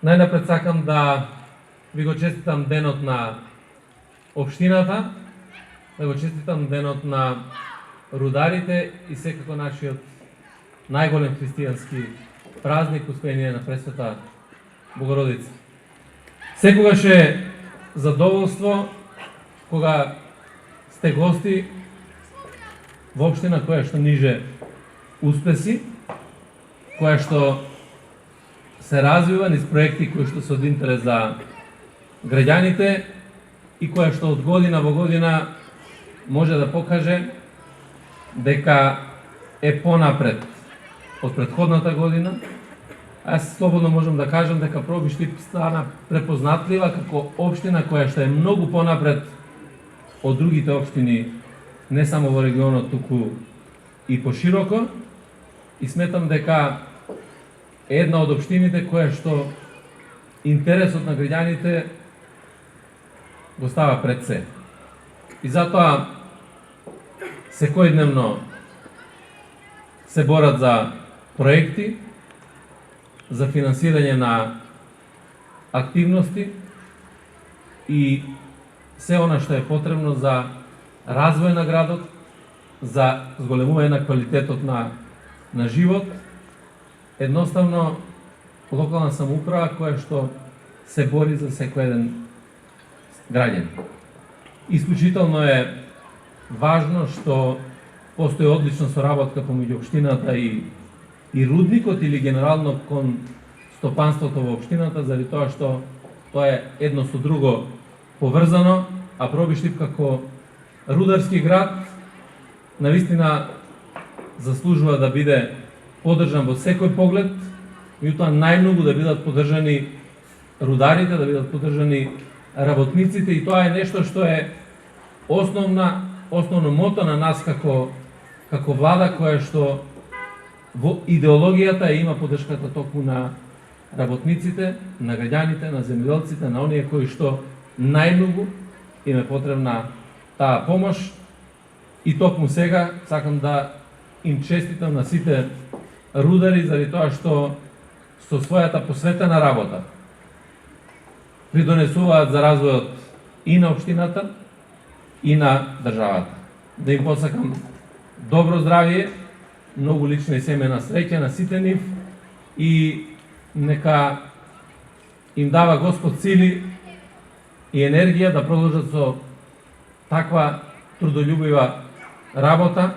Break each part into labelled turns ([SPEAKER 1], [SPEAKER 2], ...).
[SPEAKER 1] Најнапред сакам да ви го честитам денот на општината, да го честитам денот на рударите и секако нашиот најголем христијански празник, успение на Пресвета Богородица. Секогаш е задоволство кога сте гости во општина која што ниже успеси, која што се развива низ проекти кои што се од интерес за граѓаните и која што од година во година може да покаже дека е понапред од претходната година. Аз слободно можам да кажам дека Пробиштип стана препознатлива како општина која што е многу понапред од другите општини, не само во регионот, туку и пошироко, и сметам дека е една од општините која што интересот на граѓаните го става пред се. И затоа секојдневно се борат за проекти, за финансирање на активности и се она што е потребно за развој на градот, за зголемување на квалитетот на живот. Едноставно, локална самоуправа која што се бори за секој еден граѓанин. Исклучително е важно што постои одлична соработка помеѓу општината и рудникот или генерално кон стопанството во општината, заради тоа што тоа е едно со друго поврзано, а Пробиштип како рударски град навистина заслужува да биде поддржан во секој поглед, меѓутоа најмногу да бидат поддржани рударите, да бидат поддржани работниците, и тоа е нешто што е основно мото на нас како влада, која што во идеологијата има поддршката токму на работниците, на граѓаните, на земјоделците, на оние кои што најмногу им е потребна таа помош. И токму сега сакам да им честитам на сите рудари заради тоа што со својата посветена работа придонесуваат за развојот и на општината и на државата. Да им посакам добро здравје, многу лична и семејна среќа на сите нив и нека им дава Господ сили и енергија да продолжат со таква трудолюбива работа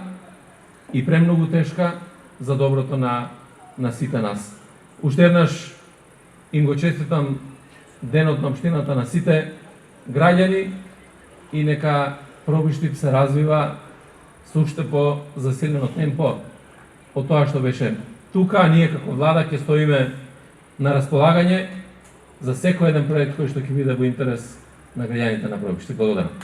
[SPEAKER 1] и премногу тешка за доброто на сите нас. Уште еднаш им го честитам денот на општината на сите граѓани и нека Пробиштип се развива со уште по засилено темпо од тоа што беше тука, а ние како влада ќе стоиме на располагање за секој еден проект кој што ќе биде во интерес на граѓаните на Пробиштип. Благодарам.